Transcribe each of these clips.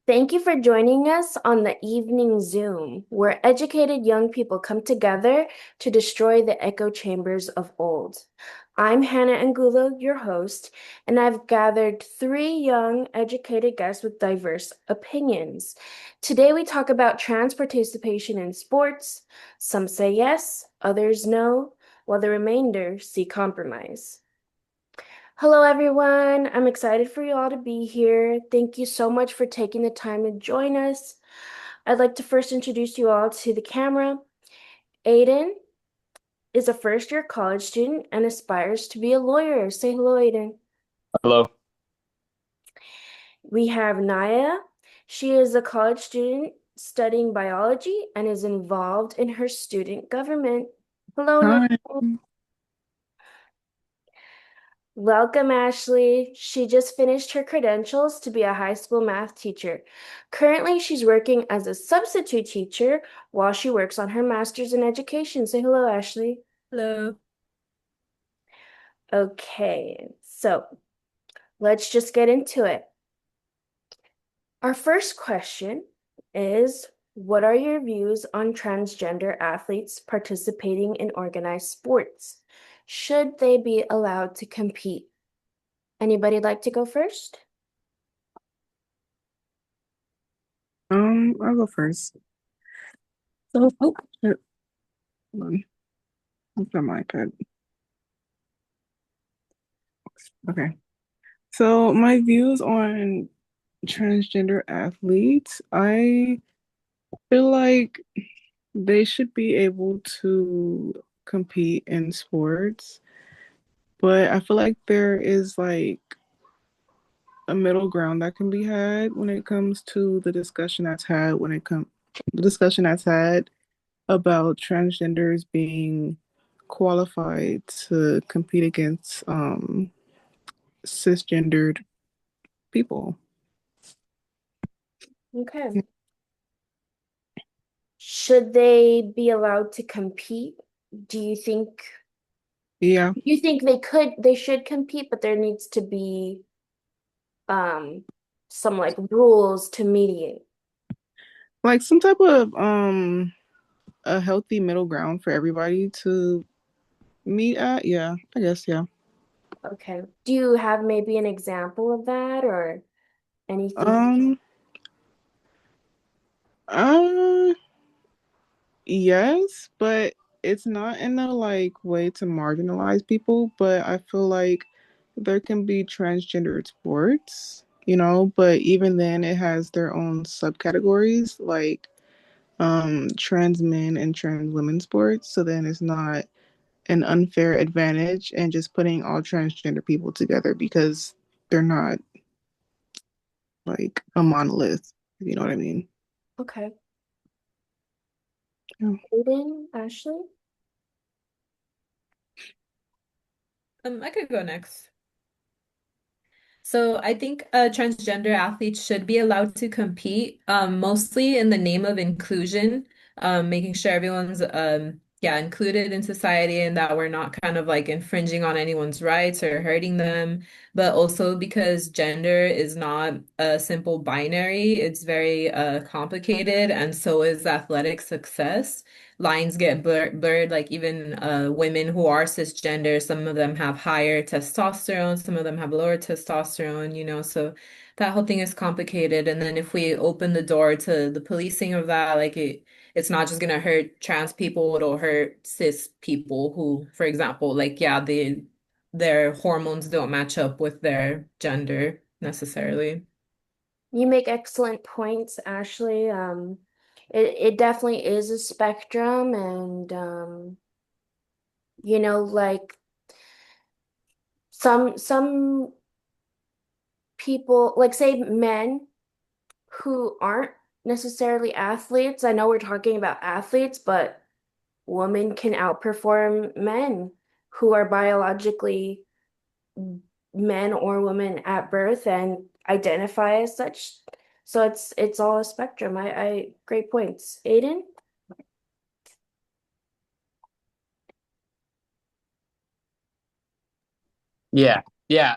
Thank you for joining us on the evening Zoom, where educated young people come together to destroy the echo chambers of old. I'm Hannah Angulo, your host, and I've gathered three young, educated guests with diverse opinions. Today, we talk about trans participation in sports. Some say yes, others no, while the remainder see compromise. Hello, everyone. I'm excited for you all to be here. Thank you so much for taking the time to join us. I'd like to first introduce you all to the camera. Aiden is a first-year college student and aspires to be a lawyer. Say hello, Aiden. Hello. We have Naya. She is a college student studying biology and is involved in her student government. Hello, Hi. Naya. Welcome, Ashley. She just finished her credentials to be a high school math teacher. Currently, she's working as a substitute teacher while she works on her master's in education. Say hello, Ashley. Hello. Okay, so let's just get into it. Our first question is, what are your views on transgender athletes participating in organized sports? Should they be allowed to compete? Anybody like to go first? I'll go first. Shit, hold on. What's on my iPad? Okay. So my views on transgender athletes, I feel like they should be able to compete in sports, but I feel like there is like a middle ground that can be had when it comes to the discussion that's had about transgenders being qualified to compete against cisgendered people. Okay. Should they be allowed to compete? Do you think Yeah, they should compete, but there needs to be um some like rules to mediate? like some type of a healthy middle ground for everybody to meet at. Yeah, I guess yeah. Okay. Do you have maybe an example of that or anything? Um, uh, yes, but it's not in a like way to marginalize people, but I feel like there can be transgendered sports, but even then it has their own subcategories like trans men and trans women sports. So then it's not an unfair advantage and just putting all transgender people together because they're not like a monolith, if you know what I mean. Okay. Yeah. Aiden, Ashley? I could go next. So I think transgender athletes should be allowed to compete, mostly in the name of inclusion, making sure everyone's yeah, included in society and that we're not kind of like infringing on anyone's rights or hurting them, but also because gender is not a simple binary, it's very complicated, and so is athletic success. Lines get blurred, like even women who are cisgender, some of them have higher testosterone, some of them have lower testosterone, so that whole thing is complicated. And then if we open the door to the policing of that, like it's not just gonna hurt trans people, it'll hurt cis people who, for example, like yeah, their hormones don't match up with their gender necessarily. You make excellent points, Ashley. It definitely is a spectrum and like some people, like say men who aren't necessarily athletes. I know we're talking about athletes, but women can outperform men who are biologically men or women at birth and identify as such. So it's all a spectrum. I great points. Aiden? Yeah, yeah.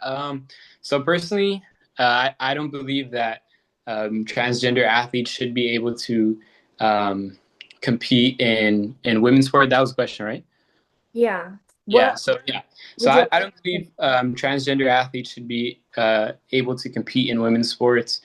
So personally, I don't believe that. transgender athletes should be able to um, compete in women's sport. That was the question, right? Yeah. Yeah. What So would you I don't believe transgender athletes should be able to compete in women's sports.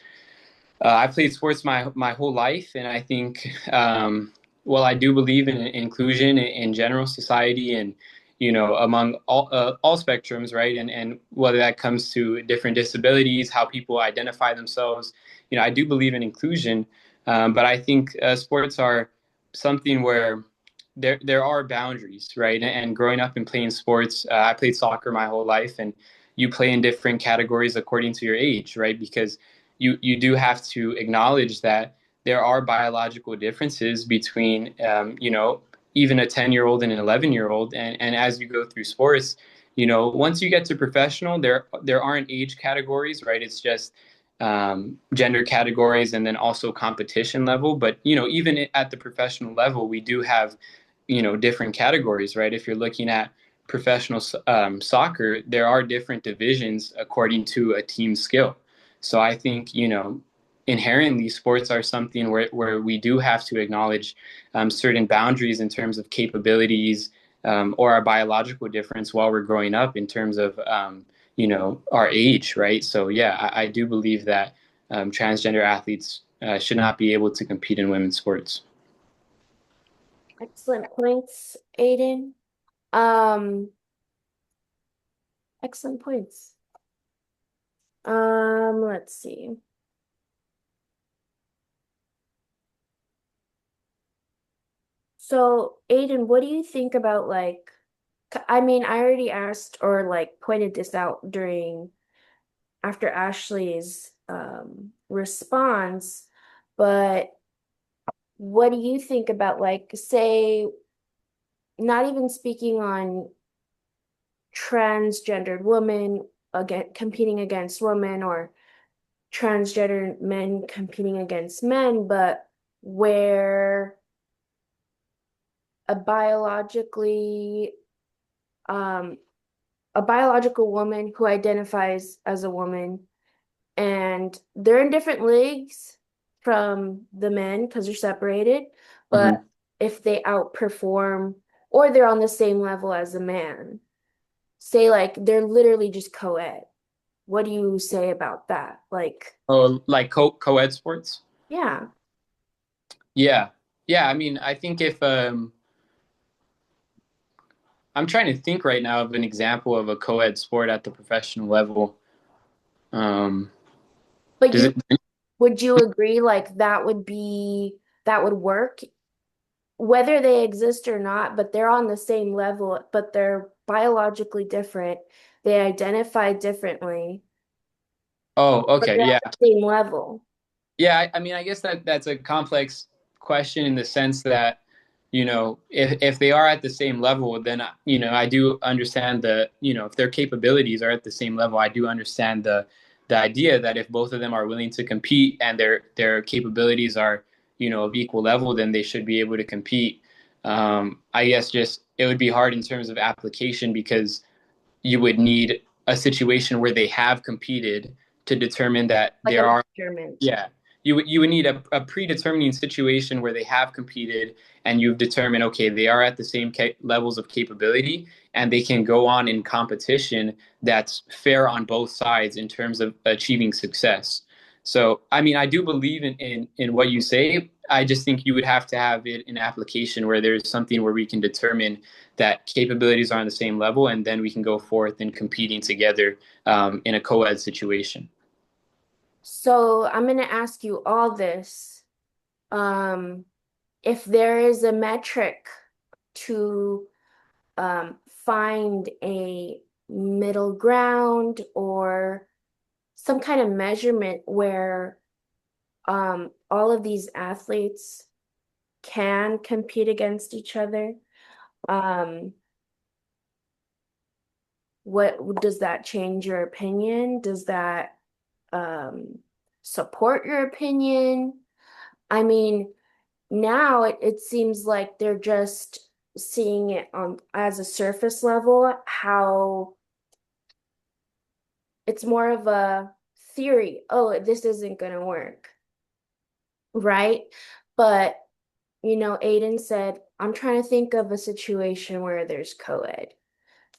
I played sports my whole life, and I think, well, I do believe in inclusion in general society, and among all spectrums, right? And whether that comes to different disabilities, how people identify themselves, I do believe in inclusion, but I think sports are something where there are boundaries, right? And growing up and playing sports, I played soccer my whole life, and you play in different categories according to your age, right? Because you do have to acknowledge that there are biological differences between even a 10-year-old and an 11-year-old, and as you go through sports, once you get to professional, there aren't age categories, right? It's just gender categories, and then also competition level. But even at the professional level, we do have different categories, right? If you're looking at professional soccer, there are different divisions according to a team skill. So I think, inherently sports are something where we do have to acknowledge certain boundaries in terms of capabilities, or our biological difference while we're growing up in terms of, our age, right? So yeah, I do believe that transgender athletes should not be able to compete in women's sports. excellent points, Aiden. Um, excellent points. Let's see. So, Aiden, what do you think about like, I mean, I already asked or like pointed this out during after Ashley's response, but what do you think about like, say, not even speaking on transgendered women again competing against women or transgender men competing against men, but where a biologically um a biological woman who identifies as a woman and they're in different leagues from the men because they're separated, but Mm-hmm. if they outperform or they're on the same level as a man, say like they're literally just co-ed. What do you say about that? Like, Oh, like co-ed sports? yeah. Yeah. Yeah, I mean, I think if I'm trying to think right now of an example of a co-ed sport at the professional level. Um, But does you it? would you agree like that would work whether they exist or not, but they're on the same level, but they're biologically different. They identify differently, Oh, but okay, they're yeah, at the same level. yeah. I mean, I guess that's a complex question in the sense that if they are at the same level, then I do understand if their capabilities are at the same level, I do understand the idea that if both of them are willing to compete and their capabilities are of equal level, then they should be able to compete. I guess just it would be hard in terms of application because you would need a situation where they have competed to determine that Like there a are, measurement. yeah, you would need a predetermining situation where they have competed and you've determined, okay, they are at the same levels of capability and they can go on in competition that's fair on both sides in terms of achieving success. So I mean, I do believe in what you say. I just think you would have to have it in application where there's something where we can determine that capabilities are on the same level, and then we can go forth in competing together in a co-ed situation. So I'm gonna ask you all this. Um, if there is a metric to find a middle ground or some kind of measurement where all of these athletes can compete against each other. Um, what does that change your opinion? Does that um, support your opinion? I mean, now it seems like they're just seeing it on as a surface level, how it's more of a theory, oh, this isn't gonna work, right? But Aiden said, I'm trying to think of a situation where there's co-ed.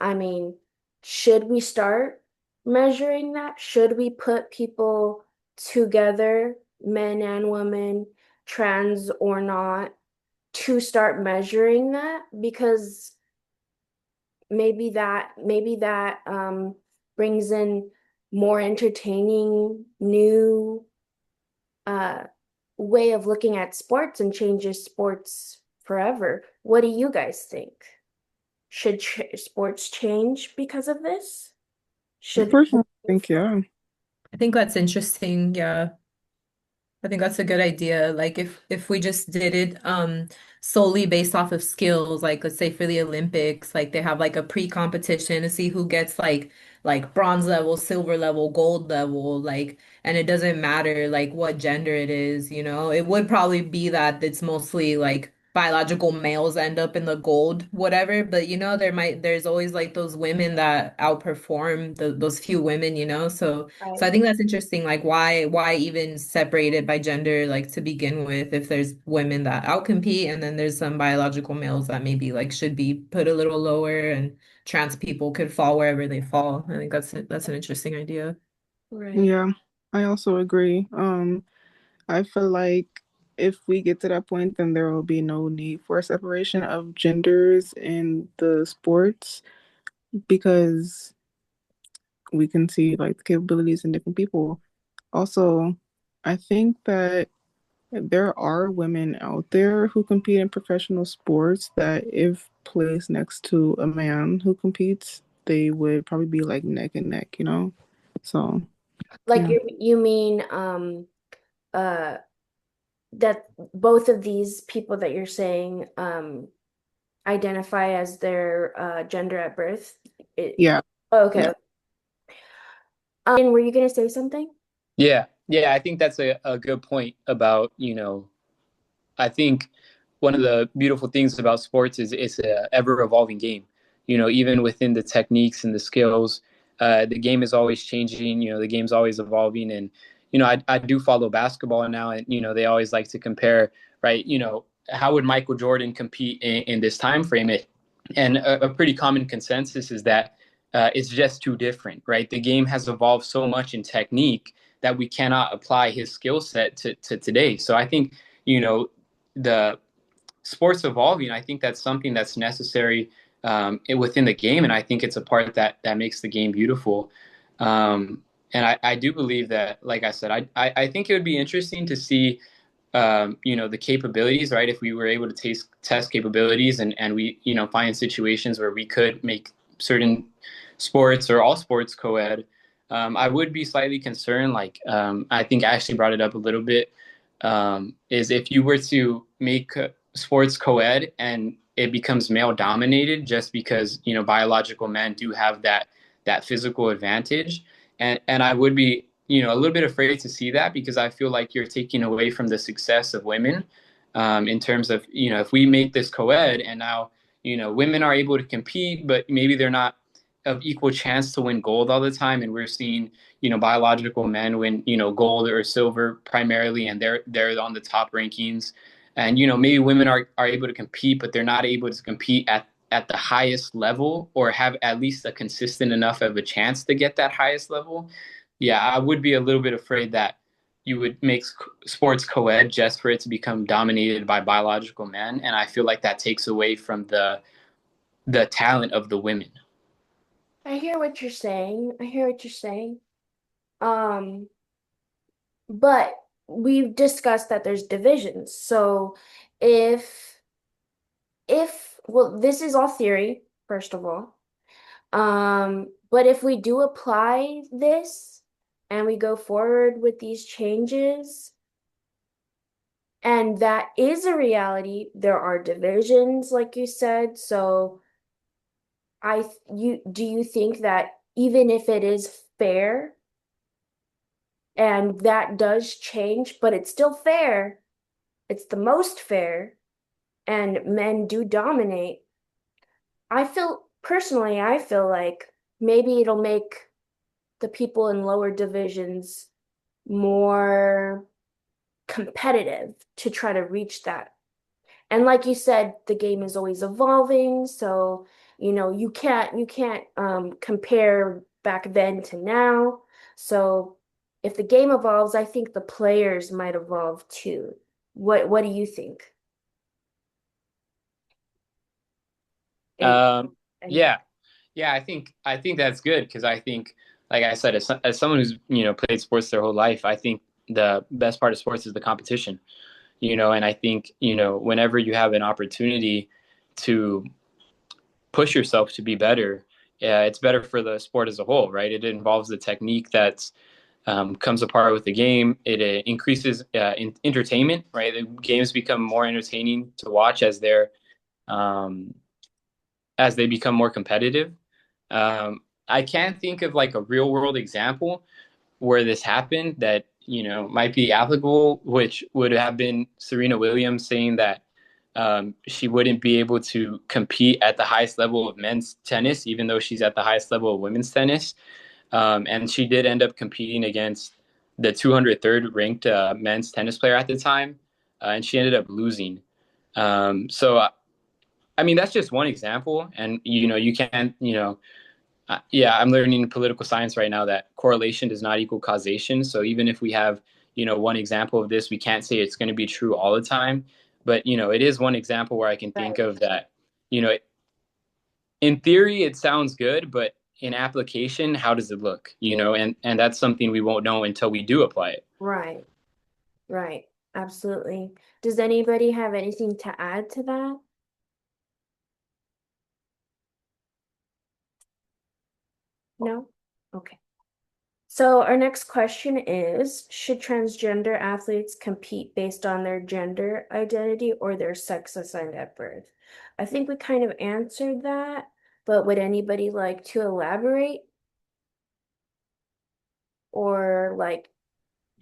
I mean, should we start measuring that? Should we put people together, men and women, trans or not, to start measuring that? Because maybe that brings in more entertaining new uh way of looking at sports and changes sports forever. What do you guys think? Should sports change because of this? I Should personally think, yeah. I think that's interesting. Yeah. I think that's a good idea. Like if we just did it solely based off of skills, like let's say for the Olympics, like they have like a pre-competition to see who gets like bronze level, silver level, gold level, like and it doesn't matter like what gender it is, you know. It would probably be that it's mostly like biological males end up in the gold, whatever, but you know there's always like those women that outperform those few women, you know. So I Right. think that's interesting. Like why even separate it by gender like to begin with if there's women that outcompete and then there's some biological males that maybe like should be put a little lower and trans people could fall wherever they fall. I think that's an interesting idea. Right. Yeah, I also agree. I feel like if we get to that point, then there will be no need for a separation of genders in the sports because we can see like the capabilities in different people. Also, I think that there are women out there who compete in professional sports that if placed next to a man who competes, they would probably be like neck and neck, you know? So, Like yeah. you mean uh that both of these people that you're saying identify as their gender at birth? Yeah. Oh, Yeah. okay. And were you gonna say something? Yeah, I think that's a good point about, I think one of the beautiful things about sports is it's a ever evolving game. Even within the techniques and the skills, the game is always changing. The game's always evolving, and I do follow basketball now, and they always like to compare, right? How would Michael Jordan compete in this time frame? And a pretty common consensus is that it's just too different, right? The game has evolved so much in technique that we cannot apply his skill set to today. So I think the sports evolving, I think that's something that's necessary within the game, and I think it's a part that makes the game beautiful. And I do believe that, like I said, I think it would be interesting to see, the capabilities, right? If we were able to test capabilities and we, find situations where we could make certain sports or all sports co-ed, I would be slightly concerned. Like, I think Ashley brought it up a little bit, is if you were to make sports co-ed and it becomes male dominated just because, biological men do have that physical advantage. And I would be, a little bit afraid to see that because I feel like you're taking away from the success of women, in terms of, if we make this co-ed and now, women are able to compete, but maybe they're not of equal chance to win gold all the time. And we're seeing, biological men win, gold or silver primarily, and they're on the top rankings. And, maybe women are able to compete, but they're not able to compete at the highest level or have at least a consistent enough of a chance to get that highest level. Yeah, I would be a little bit afraid that you would make sports co-ed just for it to become dominated by biological men, and I feel like that takes away from the talent of the women. I hear what you're saying. I hear what you're saying. Um, but we've discussed that there's divisions. So if well, this is all theory, first of all. But if we do apply this and we go forward with these changes, and that is a reality, there are divisions, like you said. So do you think that even if it is fair and that does change, but it's still fair, it's the most fair, and men do dominate, I feel like maybe it'll make the people in lower divisions more competitive to try to reach that. And like you said, the game is always evolving, so you can't compare back then to now. So if the game evolves, I think the players might evolve too. What do you think? And, and Yeah, yeah, I think that's good because I think, like I said, as someone who's played sports their whole life, I think the best part of sports is the competition. And I think whenever you have an opportunity to push yourself to be better, it's better for the sport as a whole, right? It involves the technique that comes apart with the game. It increases entertainment, right? The games become more entertaining to watch um, as they become more competitive. I can't think of like a real world example where this happened that might be applicable, which would have been Serena Williams saying that she wouldn't be able to compete at the highest level of men's tennis, even though she's at the highest level of women's tennis. And she did end up competing against the 203rd ranked men's tennis player at the time, and she ended up losing. So, I mean, that's just one example, and you can't, yeah, I'm learning political science right now that correlation does not equal causation. So even if we have, one example of this, we can't say it's going to be true all the time. But, it is one example where I can think right, of that, you know, in theory, it sounds good, but in application, how does it look? And that's something we won't know until we do apply it. right, right, absolutely. Does anybody have anything to add to that? No? Okay. So our next question is, should transgender athletes compete based on their gender identity or their sex assigned at birth? I think we kind of answered that, but would anybody like to elaborate or like,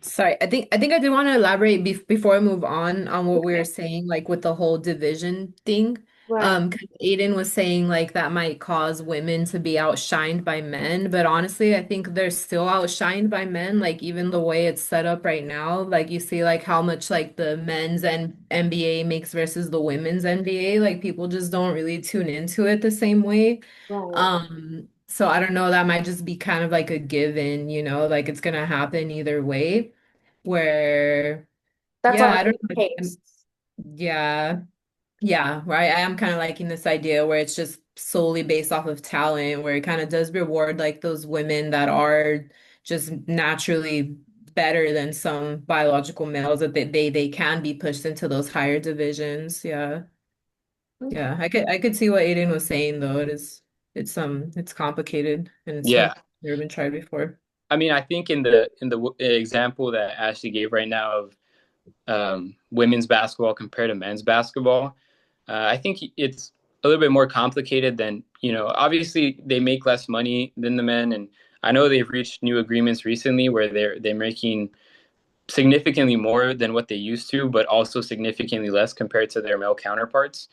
Sorry, I think I did want to elaborate before I move on what we were okay, saying, like with the whole division thing. right, 'Cause Aiden was saying like that might cause women to be outshined by men, but honestly, I think they're still outshined by men. Like even the way it's set up right now, like you see like how much like the men's and NBA makes versus the women's NBA. Like people just don't really tune into it the same way. right. So I don't know, that might just be kind of like a given, like it's gonna happen either way. Where, That's yeah, I already don't the know. case. Yeah, yeah, right. I am kind of liking this idea where it's just solely based off of talent, where it kind of does reward like those women that are just naturally better than some biological males that they can be pushed into those higher divisions. Yeah. Okay. Yeah, I could see what Aiden was saying though. It's complicated and it's Yeah. something I've never been tried before. I mean, I think in the example that Ashley gave right now of women's basketball compared to men's basketball, I think it's a little bit more complicated than, obviously they make less money than the men. And I know they've reached new agreements recently where they're making significantly more than what they used to, but also significantly less compared to their male counterparts.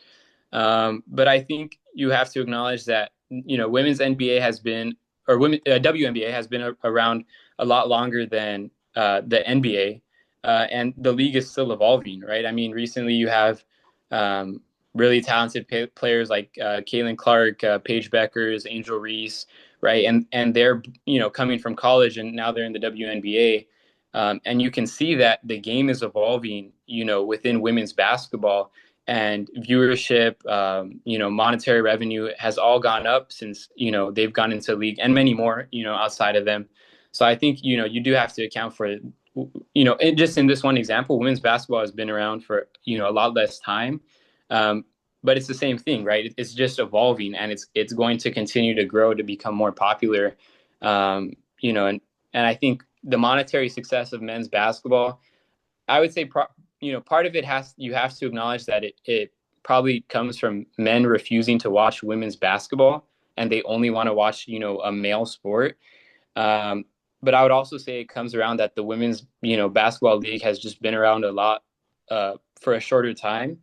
But I think you have to acknowledge that, women's NBA has been, or women WNBA has been around a lot longer than the NBA, and the league is still evolving, right? I mean, recently you have really talented players like Caitlin Clark, Paige Beckers, Angel Reese, right? And they're coming from college and now they're in the WNBA. And you can see that the game is evolving, within women's basketball, and viewership, monetary revenue has all gone up since, they've gone into the league, and many more, outside of them. So I think, you do have to account for, just in this one example, women's basketball has been around for, a lot less time. Um, but it's the same thing, right? It's just evolving, and it's going to continue to grow to become more popular. And I think the monetary success of men's basketball, I would say, part of it you have to acknowledge that it probably comes from men refusing to watch women's basketball, and they only want to watch, a male sport. Um, but I would also say it comes around that the women's, basketball league has just been around a lot for a shorter time.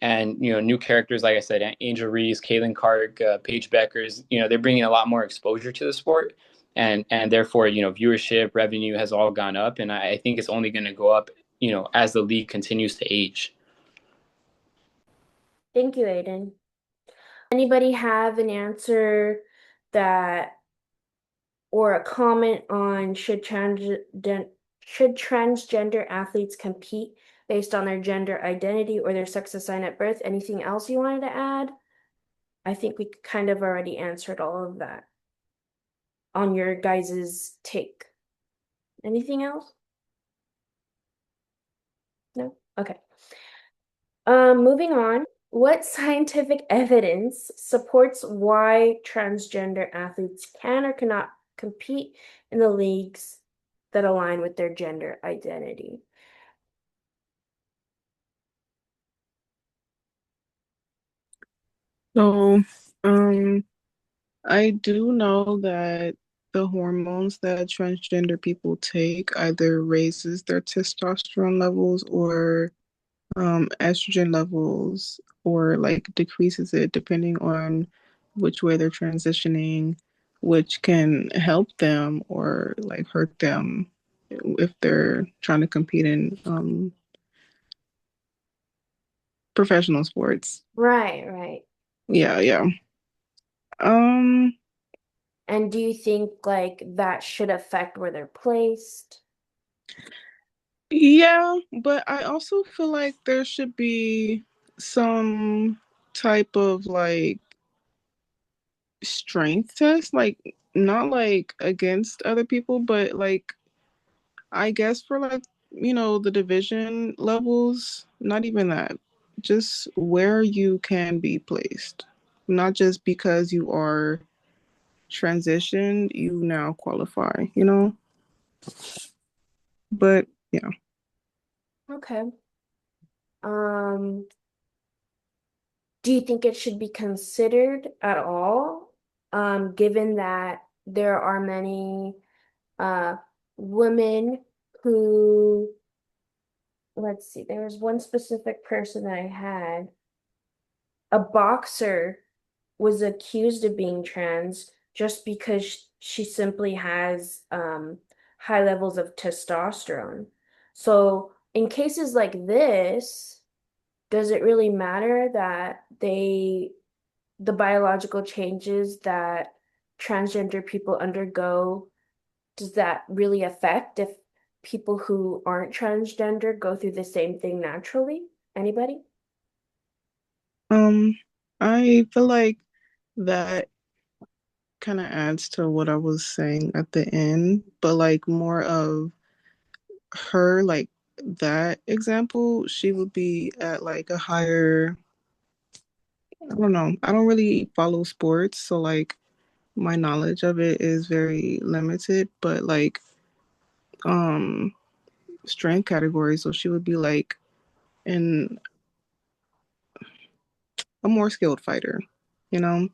And, new characters, like I said, Angel Reese, Caitlin Clark, Paige Beckers, they're bringing a lot more exposure to the sport. and therefore, viewership, revenue has all gone up, and I think it's only going to go up, as the league continues to age. Thank you, Aiden. Anybody have an answer that or a comment on should transgender athletes compete based on their gender identity or their sex assigned at birth? Anything else you wanted to add? I think we kind of already answered all of that on your guys's take. Anything else? No? Okay. Moving on. What scientific evidence supports why transgender athletes can or cannot compete in the leagues that align with their gender identity? So, I do know that the hormones that transgender people take either raises their testosterone levels or estrogen levels, or like decreases it depending on which way they're transitioning, which can help them or like hurt them if they're trying to compete in professional sports. Right, right. Yeah, yeah. Um, And do you think like that should affect where they're placed? yeah, but I also feel like there should be some type of like strength test, like not like against other people, but like I guess for like, the division levels, not even that, just where you can be placed. Not just because you are transitioned, you now qualify. But yeah. Okay. Um, do you think it should be considered at all? Given that there are many uh women who, let's see, there was one specific person that I had, a boxer was accused of being trans just because she simply has high levels of testosterone. So in cases like this, does it really matter that the biological changes that transgender people undergo, does that really affect if people who aren't transgender go through the same thing naturally? Anybody? Um, I feel like that kind of adds to what I was saying at the end, but like more of her, like that example, she would be at like a higher, I don't know, I don't really follow sports, so like my knowledge of it is very limited, but like um strength category, so she would be like in a more skilled fighter, you know,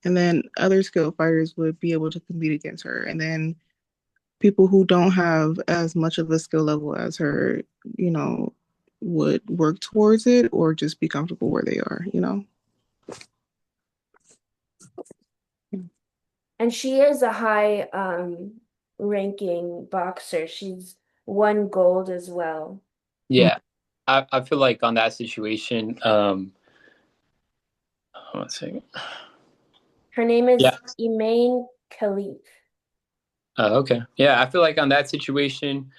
and then other skilled fighters would be able to compete against her, and then people who don't have as much of a skill level as her, you know, would work towards it or just be comfortable where they are. And she is a high ranking boxer. She's won gold as well. Yeah, I feel like on that situation, one second. Her name is Yeah. Emaine Khalif. Okay. Yeah, I feel like on that situation,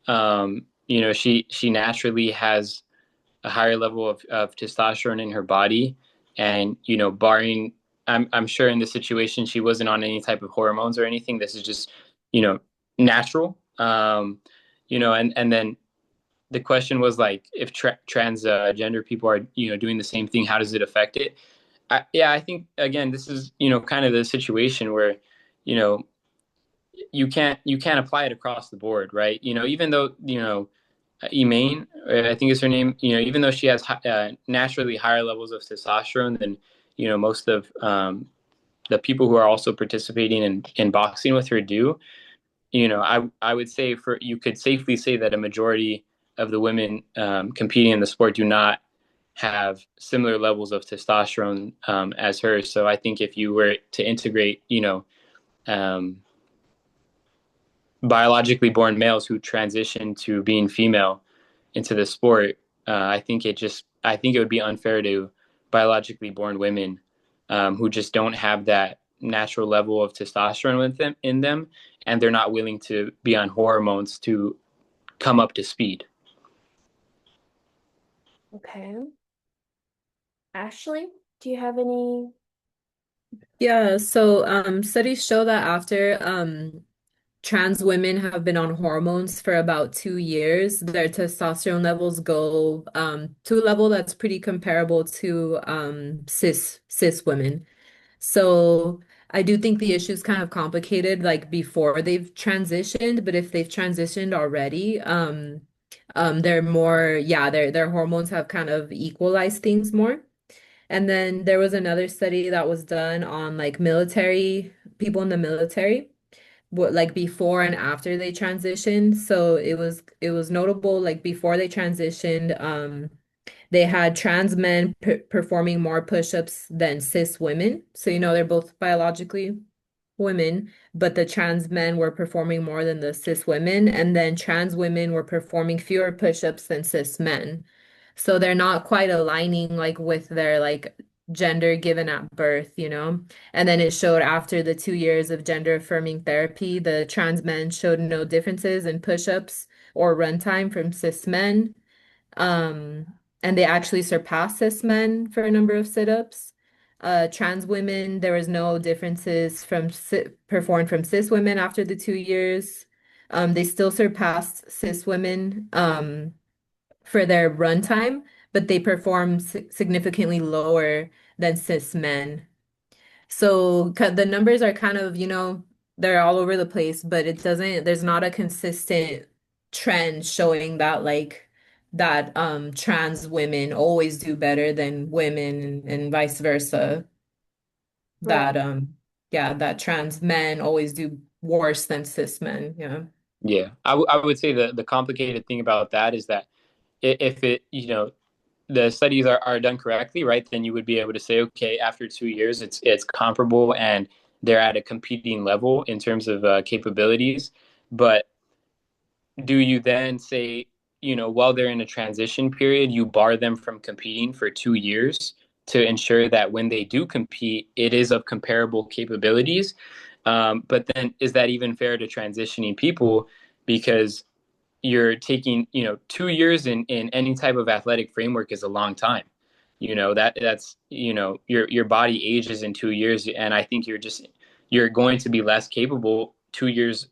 she naturally has a higher level of testosterone in her body, and barring, I'm sure in this situation she wasn't on any type of hormones or anything. This is just natural. And then the question was like, if transgender people are doing the same thing, how does it affect it? I think again, this is kind of the situation where you know you can't apply it across the board, right? Even though Emaine, I think is her name. Even though she has naturally higher levels of testosterone than most of the people who are also participating in boxing with her do. I would say you could safely say that a majority of the women competing in the sport do not have similar levels of testosterone as her. So I think if you were to integrate, um, biologically born males who transition to being female into the sport. I think it would be unfair to biologically born women who just don't have that natural level of testosterone with them in them, and they're not willing to be on hormones to come up to speed. Okay. Ashley, do you have any? Yeah, so studies show that after trans women have been on hormones for about 2 years, their testosterone levels go to a level that's pretty comparable to cis women. So I do think the issue is kind of complicated, like before they've transitioned, but if they've transitioned already, they're more, yeah, their hormones have kind of equalized things more. And then there was another study that was done on like military people in the military, what like before and after they transitioned. So it was notable like before they transitioned, they had trans men performing more push-ups than cis women. So they're both biologically women, but the trans men were performing more than the cis women, and then trans women were performing fewer push-ups than cis men. So they're not quite aligning like with their like gender given at birth. And then it showed after the 2 years of gender affirming therapy, the trans men showed no differences in push-ups or run time from cis men. Um, and they actually surpassed cis men for a number of sit-ups. Trans women, there was no differences performed from cis women after the 2 years. They still surpassed cis women for their run time, but they perform significantly lower than cis men. So the numbers are kind of, they're all over the place, but there's not a consistent trend showing that like that trans women always do better than women and vice versa. Right. That yeah, that trans men always do worse than cis men. Yeah. Yeah, I would say the complicated thing about that is that if it, the studies are done correctly, right, then you would be able to say, okay, after 2 years, it's comparable and they're at a competing level in terms of capabilities. But do you then say, while they're in a transition period, you bar them from competing for 2 years to ensure that when they do compete, it is of comparable capabilities? But then is that even fair to transitioning people? Because you're taking 2 years in any type of athletic framework is a long time. That's your body ages in 2 years, and I think you're going to be less capable 2 years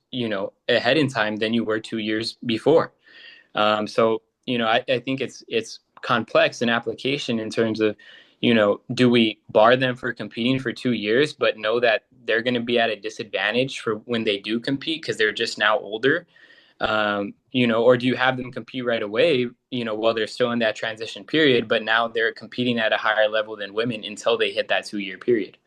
ahead in time than you were 2 years before. So I think it's complex in application in terms of do we bar them for competing for 2 years but know that they're going to be at a disadvantage for when they do compete because they're just now older, or do you have them compete right away, while they're still in that transition period, but now they're competing at a higher level than women until they hit that 2 year period?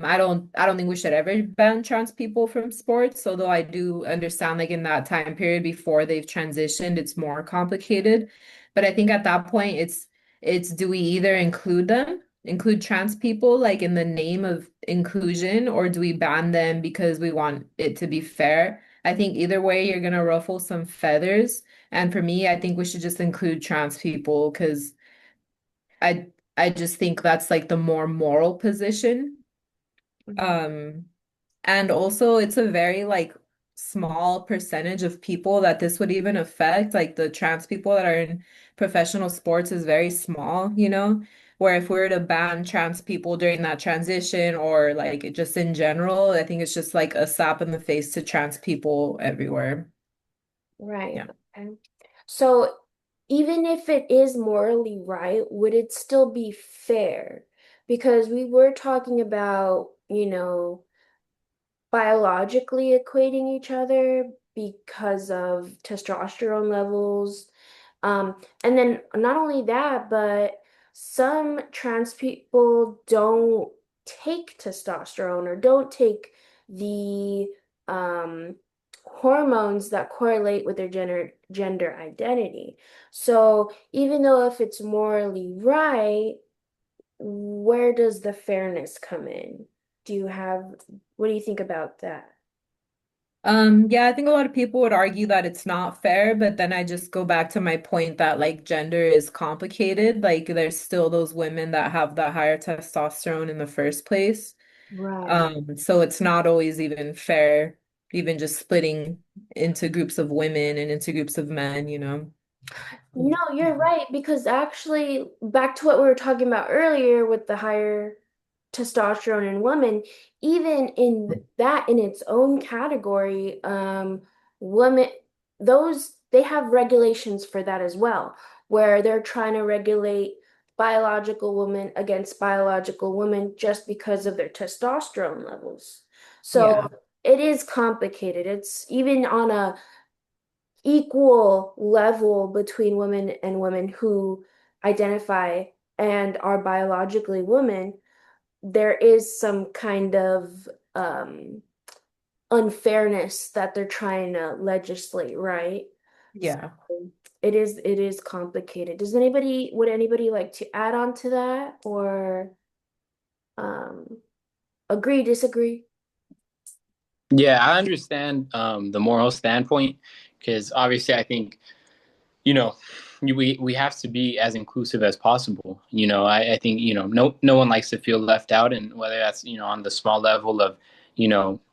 I don't think we should ever ban trans people from sports, although I do understand like in that time period before they've transitioned, it's more complicated. But I think at that point it's do we either include trans people like in the name of inclusion, or do we ban them because we want it to be fair? I think either way you're gonna ruffle some feathers. And for me, I think we should just include trans people because I I just think that's like the more moral position. Um, and also it's a very like small percentage of people that this would even affect. Like the trans people that are in professional sports is very small. Where if we were to ban trans people during that transition or like just in general, I think it's just like a slap in the face to trans people everywhere. Right. Yeah. Okay. So even if it is morally right, would it still be fair? Because we were talking about, biologically equating each other because of testosterone levels. And then not only that, but some trans people don't take testosterone or don't take the um, hormones that correlate with their gender identity. So even though if it's morally right, where does the fairness come in? Do you have, what do you think about that? Yeah, I think a lot of people would argue that it's not fair, but then I just go back to my point that like gender is complicated. Like there's still those women that have the higher testosterone in the first place. Right. So it's not always even fair, even just splitting into groups of women and into groups of men, you know? No, you're right, because actually, back to what we were talking about earlier with the higher testosterone in women, even in that in its own category, women, those they have regulations for that as well, where they're trying to regulate biological women against biological women just because of their testosterone levels. So Yeah. it is complicated. It's even on a equal level between women and women who identify and are biologically women, there is some kind of unfairness that they're trying to legislate, right? So Yeah. it is complicated. Would anybody like to add on to that or um agree, disagree? Yeah, I understand the moral standpoint because obviously I think you know we have to be as inclusive as possible. I think no one likes to feel left out, and whether that's on the small level of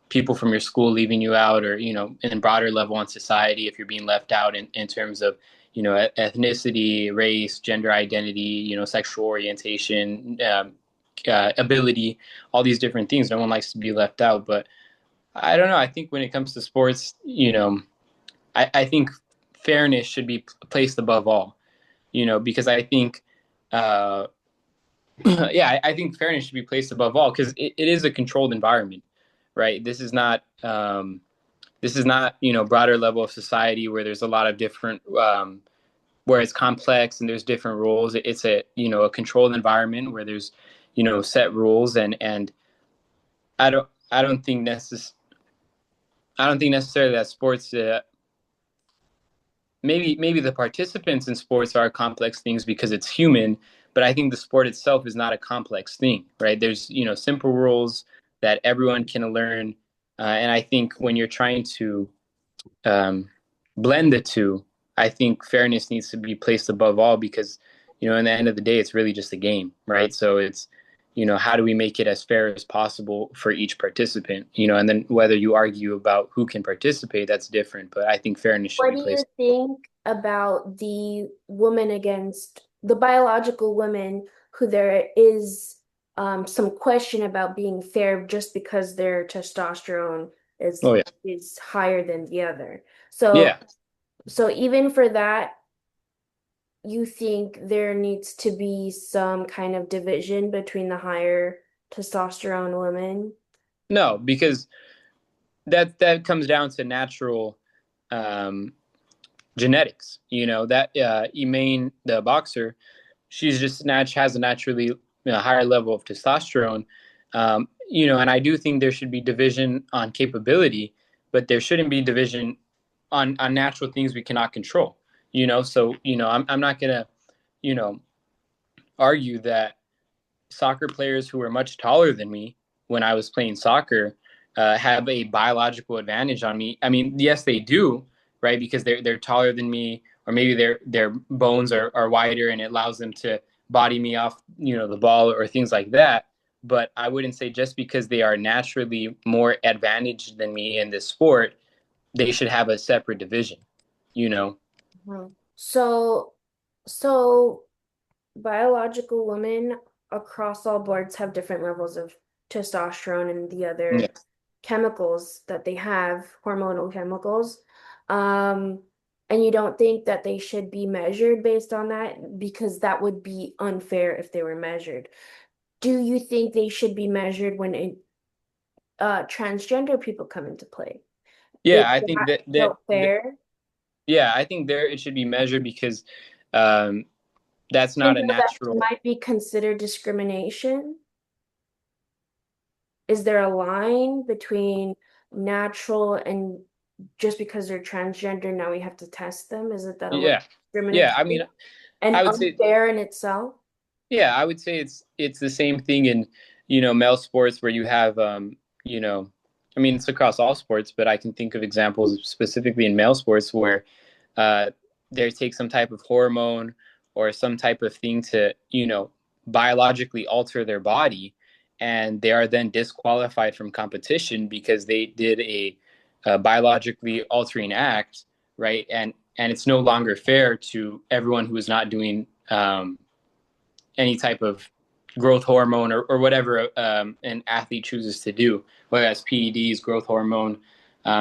people from your school leaving you out, or in broader level in society if you're being left out in terms of ethnicity, race, gender identity, sexual orientation, ability, all these different things. No one likes to be left out, but I don't know. I think when it comes to sports, I think fairness should be placed above all, because I think, uh, yeah, I think fairness should be placed above all because it is a controlled environment, right? This is not, broader level of society where there's a lot of different, where it's complex and there's different rules. It's a controlled environment where there's, set rules and I don't think I don't think necessarily that sports maybe the participants in sports are complex things because it's human, but I think the sport itself is not a complex thing, right? There's simple rules that everyone can learn, and I think when you're trying to um, blend the two, I think fairness needs to be placed above all because in the end of the day, it's really just a game, right? So it's how do we make it as fair as possible for each participant, and then whether you argue about who can participate, that's different, but I think fairness should What be do you placed. think about the woman against the biological women who there is some question about being fair just because their testosterone is Oh yeah. is higher than the other? So Yeah. so even for that, you think there needs to be some kind of division between the higher testosterone women? No, because that comes down to natural um, genetics. That Emaine, the boxer, she's just has a naturally higher level of testosterone. And I do think there should be division on capability, but there shouldn't be division on natural things we cannot control. So I'm not gonna you know argue that soccer players who were much taller than me when I was playing soccer have a biological advantage on me. I mean, yes, they do, right? Because they're taller than me, or maybe their bones are wider, and it allows them to body me off, the ball or things like that. But I wouldn't say just because they are naturally more advantaged than me in this sport, they should have a separate division. You know? Mhm. So biological women across all boards have different levels of testosterone and the Yeah. other chemicals that they have, hormonal chemicals. Um, and you don't think that they should be measured based on that because that would be unfair if they were measured. Do you think they should be measured when transgender people come into play? Is Yeah, I think that that still fair? yeah, I think there it should be measured because um, that's not Even a though that natural. might be considered discrimination? Is there a line between natural and just because they're transgender, now we have to test them? Is it that a little Yeah, yeah. I mean, discriminatory and I would say, unfair in itself? yeah, I would say it's the same thing in male sports where you have you know I mean, it's across all sports, but I can think of examples specifically in male sports where uh, they take some type of hormone or some type of thing to, biologically alter their body, and they are then disqualified from competition because they did a biologically altering act, right? And it's no longer fair to everyone who is not doing any type of growth hormone or whatever an athlete chooses to do, whether that's PEDs, growth hormone.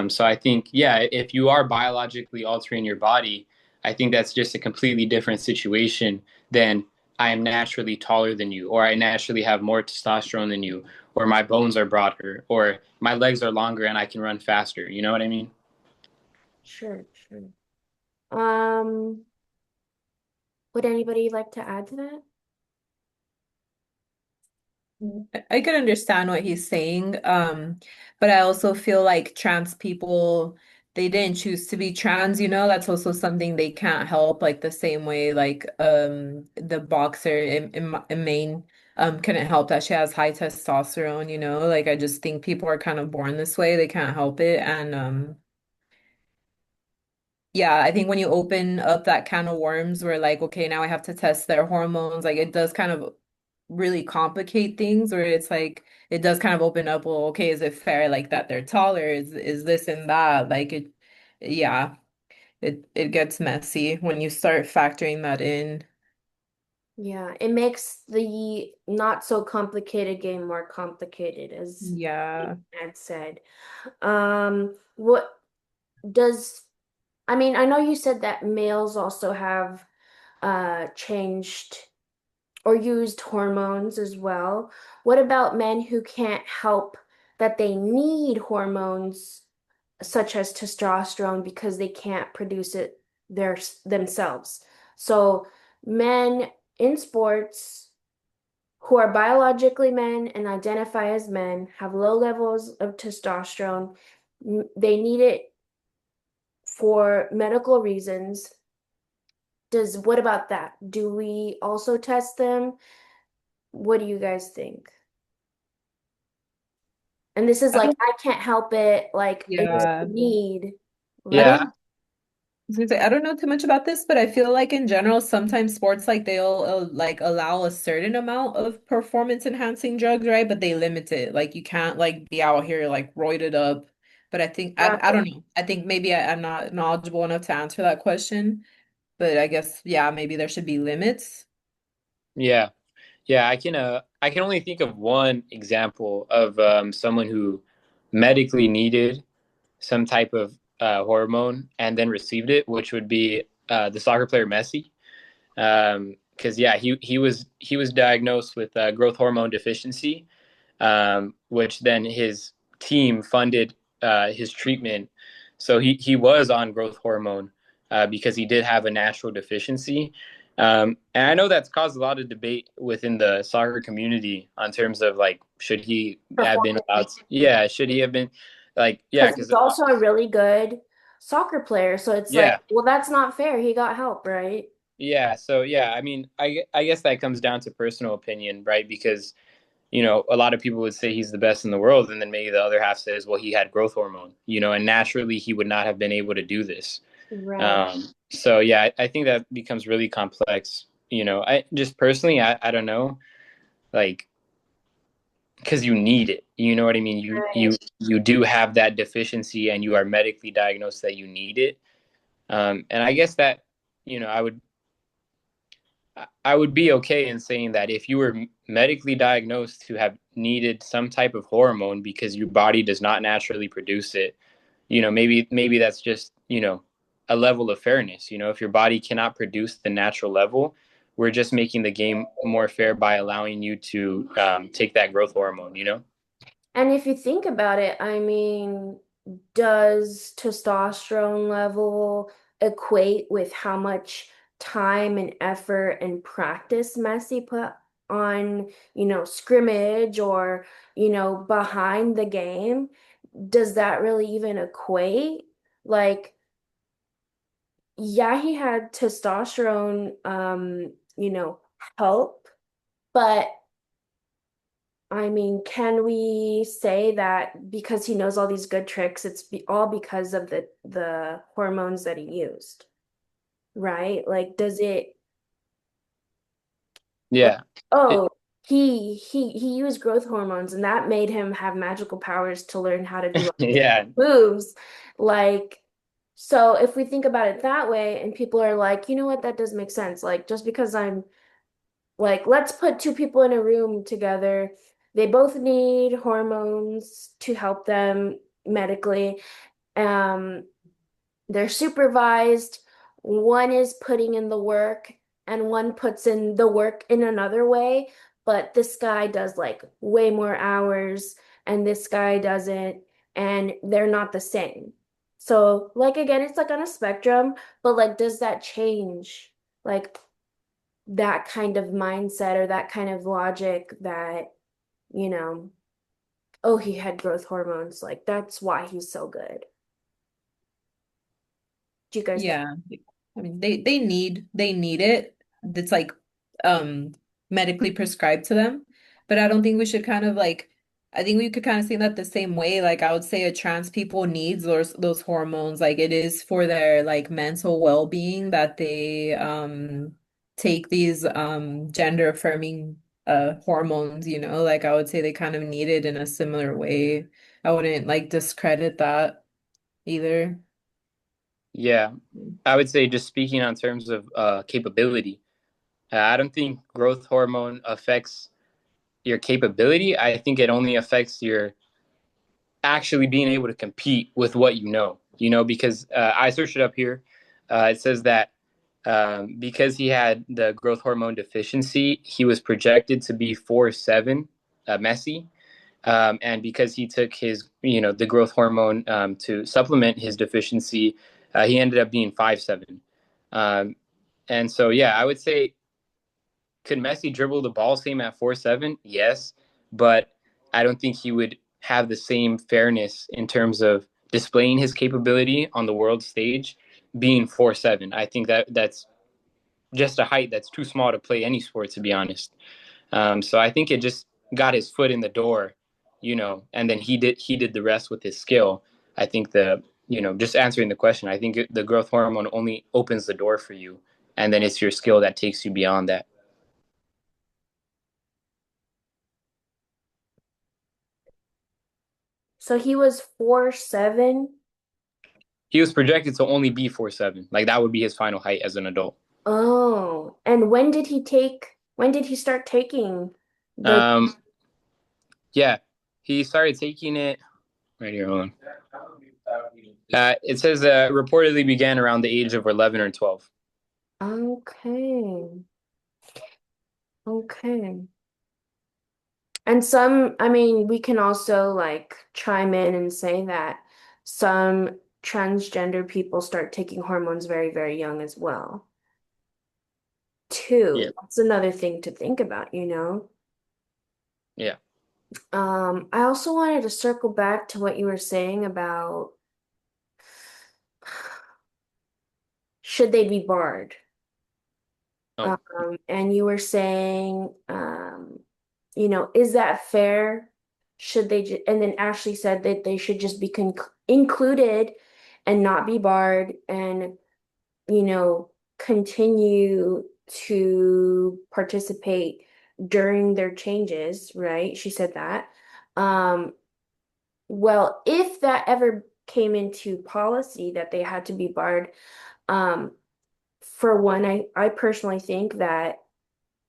So I think, yeah, if you are biologically altering your body, I think that's just a completely different situation than I am naturally taller than you, or I naturally have more testosterone than you, or my bones are broader, or my legs are longer and I can run faster. You know what I mean? Sure, sure. Um, would anybody like to add to that? I could understand what he's saying, but I also feel like trans people, they didn't choose to be trans, that's also something they can't help, like the same way like the boxer in Maine couldn't help that she has high testosterone, like I just think people are kind of born this way, they can't help it. And yeah, I think when you open up that can of worms where like, okay, now I have to test their hormones, like it does kind of really complicate things where it's like it does kind of open up, well, okay, is it fair like that they're taller? Is this and that? Like it, yeah, it gets messy when you start factoring that in. Yeah, it makes the not so complicated game more complicated, as Yeah. Ed said. What does, I mean, I know you said that males also have changed or used hormones as well. What about men who can't help that they need hormones such as testosterone because they can't produce it themselves? So men in sports who are biologically men and identify as men have low levels of testosterone. They need it for medical reasons. What about that? Do we also test them? What do you guys think? And this is I like, don't, I can't help it, like it's a yeah. need, I right? Yeah, don't was gonna say, I don't know too much about this, but I feel like in general, sometimes sports like they'll like allow a certain amount of performance enhancing drugs, right? But they limit it. Like you can't like be out here like roided up. But I think I Right. don't know. I think maybe I'm not knowledgeable enough to answer that question. But I guess yeah, maybe there should be limits. yeah. Yeah, I can only think of one example of someone who medically needed some type of hormone and then received it, which would be the soccer player Messi. Because yeah, he was diagnosed with growth hormone deficiency, which then his team funded his treatment. So he was on growth hormone because he did have a natural deficiency. And I know that's caused a lot of debate within the soccer community on terms of like, should he have been allowed? Performance. Yeah, should he have been like, yeah, Because because he's also a really good soccer player. So it's like, yeah, well, that's not fair. He got help, right? yeah. So yeah, I mean, I guess that comes down to personal opinion, right? Because a lot of people would say he's the best in the world, and then maybe the other half says, well, he had growth hormone, and naturally he would not have been able to do this. Right. So yeah, I think that becomes really complex. I just personally, I don't know, like, because you need it. You know what I mean? You Right. you you do have that deficiency, and you are medically diagnosed that you need it. And I guess that I would be okay in saying that if you were medically diagnosed to have needed some type of hormone because your body does not naturally produce it, maybe that's just, a level of fairness. If your body cannot produce the natural level, we're just making the game more fair by allowing you to take that growth hormone. And if you think about it, I mean, does testosterone level equate with how much time and effort and practice Messi put on, scrimmage or, behind the game? Does that really even equate? Like, yeah, he had testosterone, help, but I mean, can we say that because he knows all these good tricks, all because of the hormones that he used, right? Like, does it like, Yeah. It, oh, he used growth hormones and that made him have magical powers to learn how to do all these yeah. moves. Like, so if we think about it that way, and people are like, you know what, that does make sense. Like, just because I'm like, let's put two people in a room together. They both need hormones to help them medically. Um, they're supervised. One is putting in the work and one puts in the work in another way. But this guy does like way more hours and this guy doesn't, and they're not the same. So, like, again, it's like on a spectrum, but like, does that change? Like, that kind of mindset or that kind of logic that, you know, oh, he had growth hormones. Like, that's why he's so good. Do you guys think? Yeah. I mean, they need it. It's like um medically prescribed to them. But I don't think we should kind of like I think we could kind of see that the same way. Like I would say a trans people needs those hormones. Like it is for their like mental well-being that they take these gender affirming hormones, you know? Like I would say they kind of need it in a similar way. I wouldn't like discredit that either. yeah. I would say just speaking on terms of capability, I don't think growth hormone affects your capability. I think it only affects your actually being able to compete with what because I searched it up here. It says that because he had the growth hormone deficiency, he was projected to be 4'7", Messi. And because he took the growth hormone to supplement his deficiency, he ended up being 5'7". And so, yeah, I would say, could Messi dribble the ball same at 4'7"? Yes, but I don't think he would have the same fairness in terms of displaying his capability on the world stage being 4'7". I think that's just a height that's too small to play any sport, to be honest. So I think it just got his foot in the door, and then he did the rest with his skill. I think just answering the question, I think the growth hormone only opens the door for you, and then it's your skill that takes you beyond that. So he was 4'7"? He was projected to only be 4'7". Like that would be his final height as an adult. Oh, and when did he start taking the, Um, yeah, he started taking it right here. Hold on. It says reportedly began around the age of 11 or 12. okay, okay. And some, I mean, we can also like chime in and say that some transgender people start taking hormones very, very young as well, Yeah, too. That's another thing to think about, you know? yeah. I also wanted to circle back to what you were saying about should they be barred? Oh, And you were saying, is that fair? Should they and then Ashley said that they should just be included and not be barred and, continue to participate during their changes, right? She said that. Um, well, if that ever came into policy that they had to be barred, um, for one, I personally think that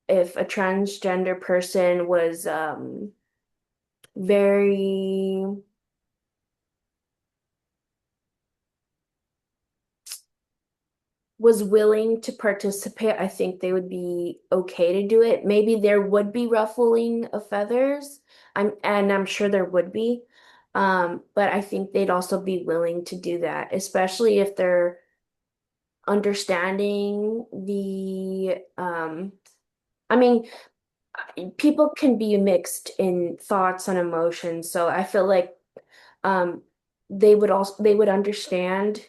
if a transgender person was very was willing to participate, I think they would be okay to do it. Maybe there would be ruffling of feathers. I'm sure there would be. But I think they'd also be willing to do that, especially if they're understanding I mean, people can be mixed in thoughts and emotions, so I feel like um they would understand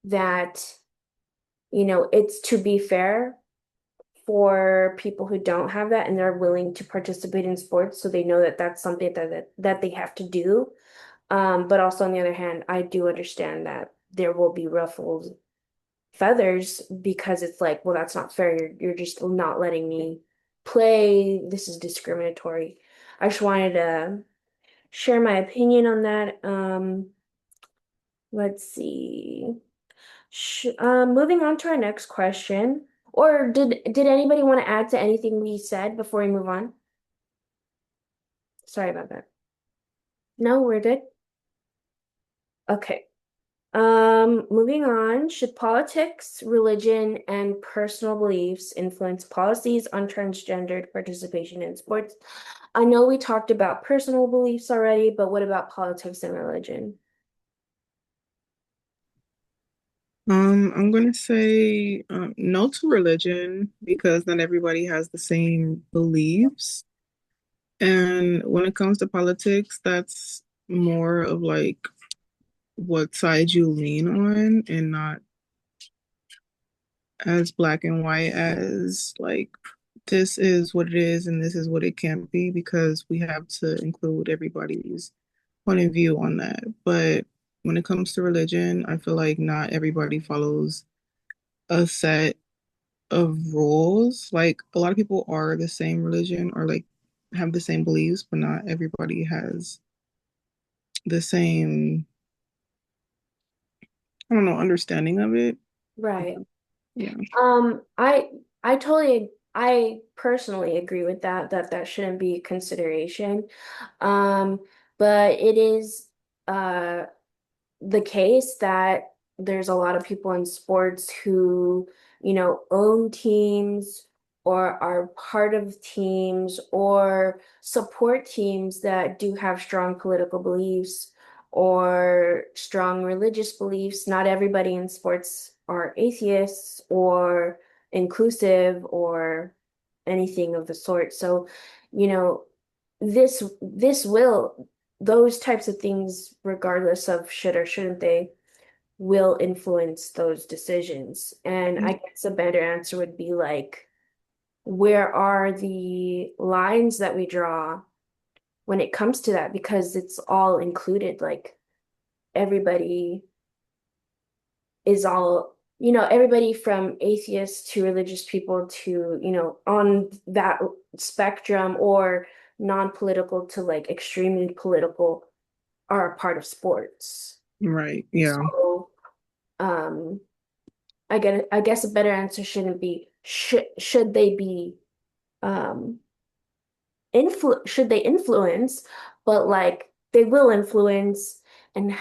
that, it's to be fair for people who don't have that and they're willing to participate in sports, so they know that that's something that they have to do. But also on the other hand, I do understand that there will be ruffled feathers because it's like, well, that's not fair. You're just not letting me play. This is discriminatory. I just wanted to share my opinion on that. Let's see. Moving on to our next question. Or did anybody want to add to anything we said before we move on? Sorry about that. No, we're good. Okay. Moving on, should politics, religion, and personal beliefs influence policies on transgendered participation in sports? I know we talked about personal beliefs already, but what about politics and religion? I'm gonna say no to religion because not everybody has the same beliefs. And when it comes to politics, that's more of like what side you lean on and not as black and white as like this is what it is and this is what it can't be because we have to include everybody's point of view on that. But when it comes to religion, I feel like not everybody follows a set of rules. Like a lot of people are the same religion or like have the same beliefs, but not everybody has the same, I don't know, understanding of it. Right. Yeah. I personally agree with that shouldn't be a consideration. Um, but it is uh the case that there's a lot of people in sports who, own teams or are part of teams or support teams that do have strong political beliefs or strong religious beliefs. Not everybody in sports are atheists or inclusive or anything of the sort. So, you know, this will those types of things, regardless of should or shouldn't they, will influence those decisions. And I guess a better answer would be like, where are the lines that we draw when it comes to that? Because it's all included, like everybody is all, everybody from atheists to religious people to, on that spectrum or non-political to like extremely political are a part of sports. Right. Yeah. So, um, I guess a better answer shouldn't be should they be um should they influence, but like they will influence, and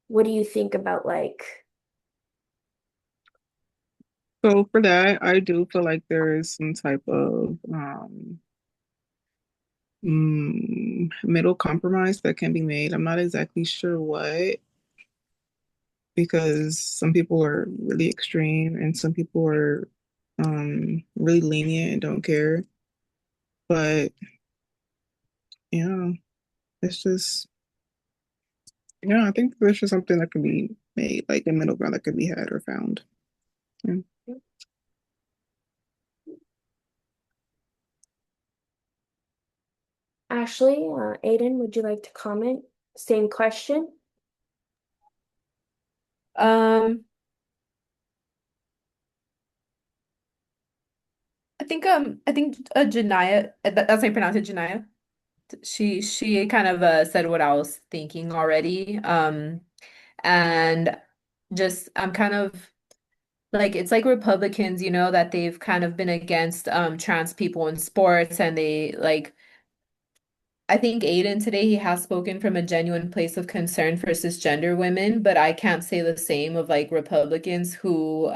what do you think about like So for that, I do feel like there is some type of middle compromise that can be made. I'm not exactly sure what, because some people are really extreme and some people are really lenient and don't care. But yeah, it's just yeah, I think there's just something that can be made, like a middle ground that could be had or found. Yeah. Ashley, Aiden, would you like to comment? Same question. Um, I think Janaya, that's how you pronounce it, Janaya. She kind of said what I was thinking already. And just I'm kind of like it's like Republicans, that they've kind of been against trans people in sports and they like I think Aiden today he has spoken from a genuine place of concern for cisgender women, but I can't say the same of like Republicans who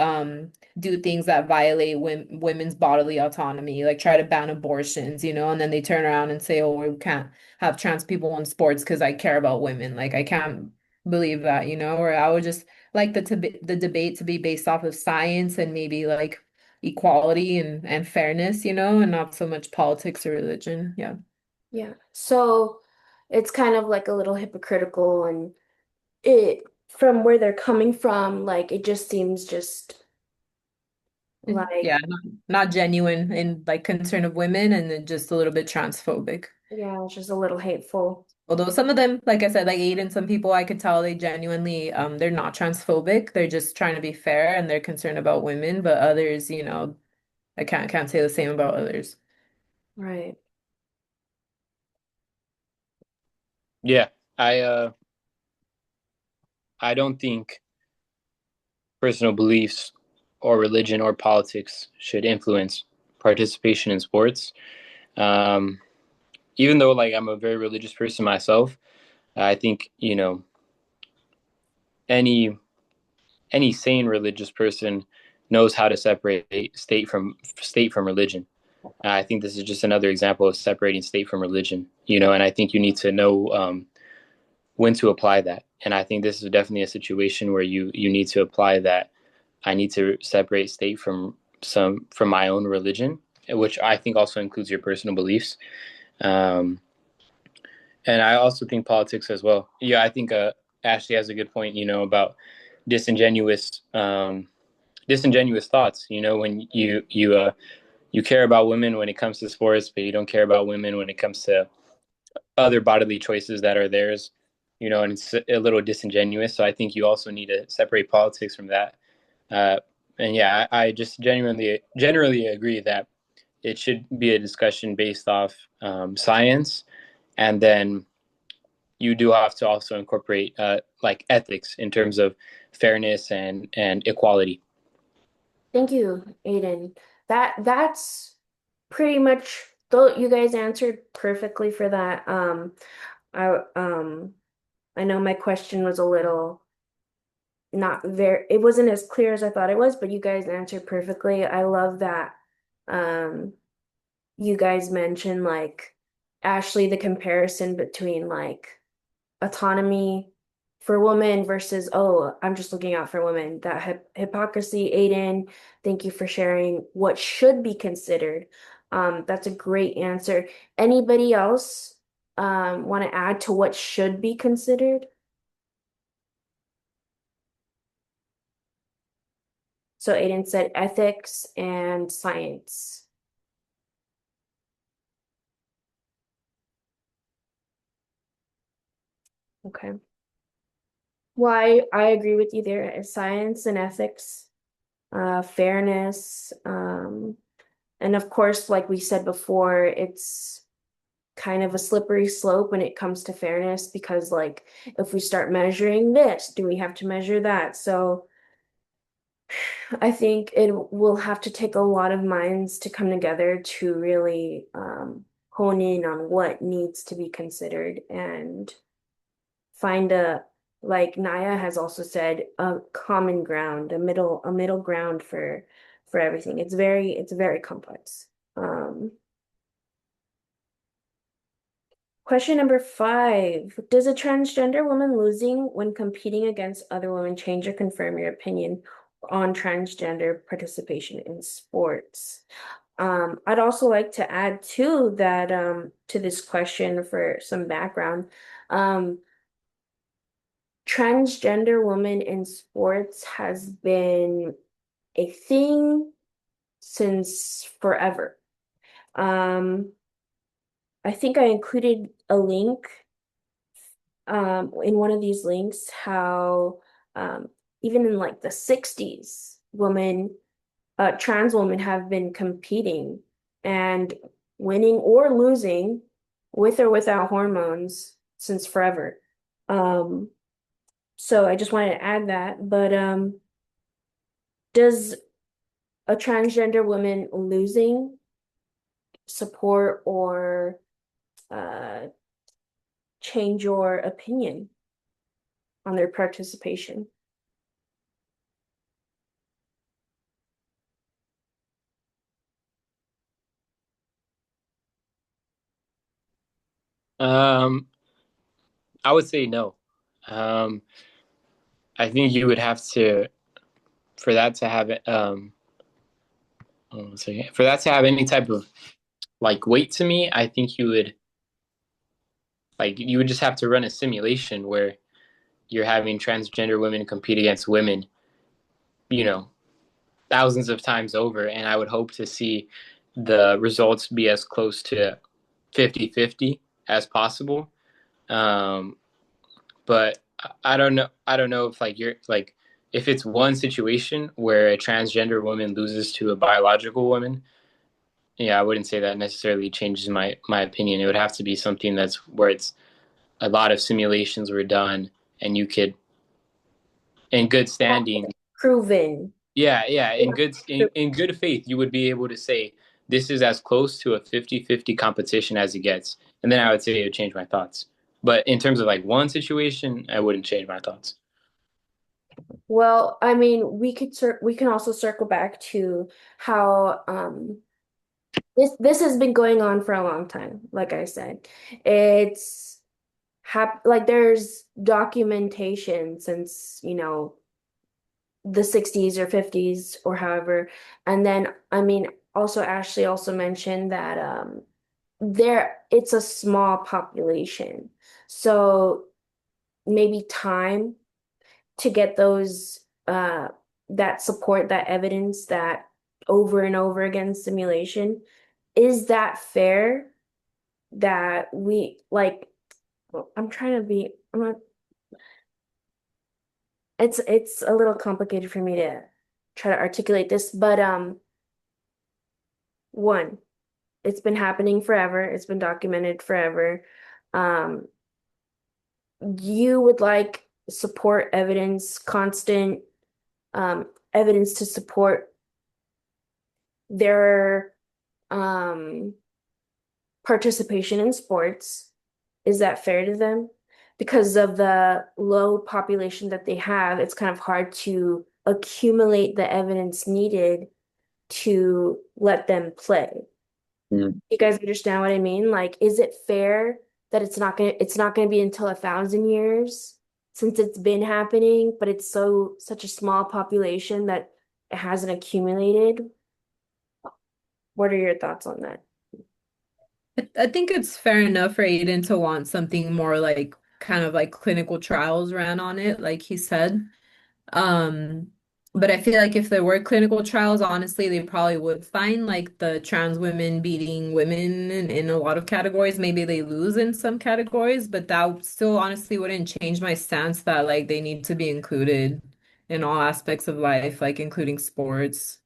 do things that violate women's bodily autonomy, like try to ban abortions, and then they turn around and say, "Oh, we can't have trans people in sports because I care about women." Like I can't believe that, or I would just like the debate to be based off of science and maybe like equality and fairness, and not so much politics or religion. Yeah. Yeah. So it's kind of like a little hypocritical, and it from where they're coming from, like it just seems just Like, Yeah, not genuine in like concern of women and then just a little bit transphobic. yeah, it's just a little hateful. Although some of them, like I said, like Aiden, some people I could tell they genuinely they're not transphobic. They're just trying to be fair and they're concerned about women, but others, I can't say the same about others. Right. Yeah, I don't think personal beliefs or religion or politics should influence participation in sports. Um, Even though like I'm a very religious person myself, I think any any sane religious person knows how to separate state from religion. I think this is just another example of separating state from religion. And I think you need to know when to apply that. And I think this is definitely a situation where you need to apply that. I need to separate state from my own religion, which I think also includes your personal beliefs. Um, and I also think politics as well. Yeah, I think Ashley has a good point. About disingenuous disingenuous thoughts. When you care about women when it comes to sports, but you don't care about women when it comes to other bodily choices that are theirs. And it's a little disingenuous. So I think you also need to separate politics from that. Uh, and yeah, I just generally agree that it should be a discussion based off science, and then you do have to also incorporate like ethics in terms of fairness and equality. Thank you, Aiden. That's pretty much though you guys answered perfectly for that. I know my question was a little not very, it wasn't as clear as I thought it was, but you guys answered perfectly. I love that um you guys mentioned like Ashley, the comparison between like autonomy for women versus, oh, I'm just looking out for women. That hypocrisy, Aiden, thank you for sharing what should be considered. That's a great answer. Anybody else want to add to what should be considered? So Aiden said ethics and science. Okay. Why I agree with you there. Science and ethics, fairness, and of course, like we said before, it's kind of a slippery slope when it comes to fairness because, like, if we start measuring this, do we have to measure that? So I think it will have to take a lot of minds to come together to really hone in on what needs to be considered and find like Naya has also said, a common ground, a middle ground for everything. It's very complex. Um, Question number 5. Does a transgender woman losing when competing against other women change or confirm your opinion on transgender participation in sports? I'd also like to add too that to this question for some background. Um, Transgender women in sports has been a thing since forever. Um, I think I included a link in one of these links how even in like the 60s, trans women have been competing and winning or losing with or without hormones since forever. Um, so I just wanted to add that. But does a transgender woman losing support or uh, change your opinion on their participation? Um, I would say no. Um, I think you would have to for that to have it. For that to have any type of like weight to me, I think you would just have to run a simulation where you're having transgender women compete against women, you know, thousands of times over, and I would hope to see the results be as close to 50-50 as possible. Um, but I don't know. I don't know if like you're like if it's one situation where a transgender woman loses to a biological woman. Yeah, I wouldn't say that necessarily changes my opinion. It would have to be something that's where it's a lot of simulations were done, and you could, in good standing, Proven. yeah, in good faith, you would be able to say this is as close to a 50-50 competition as it gets. And then I would say it would change my thoughts. But in terms of like one situation, I wouldn't change my thoughts. Well, I mean, we can also circle back to how this has been going on for a long time. Like I said, it's like there's documentation since, the 60s or 50s or however. And then, I mean, also Ashley also mentioned that it's a small population. So maybe time to get those that support, that evidence, that over and over again simulation, is that fair that we like well, I'm not it's a little complicated for me to try to articulate this, but one, it's been happening forever, it's been documented forever. Um, you would like support evidence, constant evidence to support their um participation in sports. Is that fair to them? Because of the low population that they have, it's kind of hard to accumulate the evidence needed to let them play. Mm. You guys understand what I mean? Like, is it fair that it's not gonna be until 1,000 years since it's been happening, but it's such a small population that it hasn't accumulated? What are your thoughts on that? I think it's fair enough for Aiden to want something more like kind of like clinical trials ran on it, like he said. Um, but I feel like if there were clinical trials, honestly, they probably would find like the trans women beating women in a lot of categories. Maybe they lose in some categories, but that still honestly wouldn't change my stance that like they need to be included in all aspects of life, like including sports.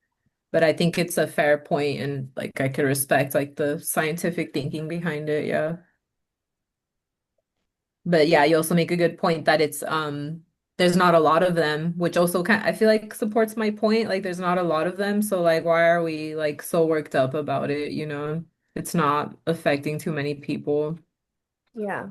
But I think it's a fair point and like I could respect like the scientific thinking behind it, yeah. But yeah, you also make a good point that it's there's not a lot of them, which also kind I feel like supports my point. Like there's not a lot of them, so like why are we like so worked up about it, you know? It's not affecting too many people. Yeah.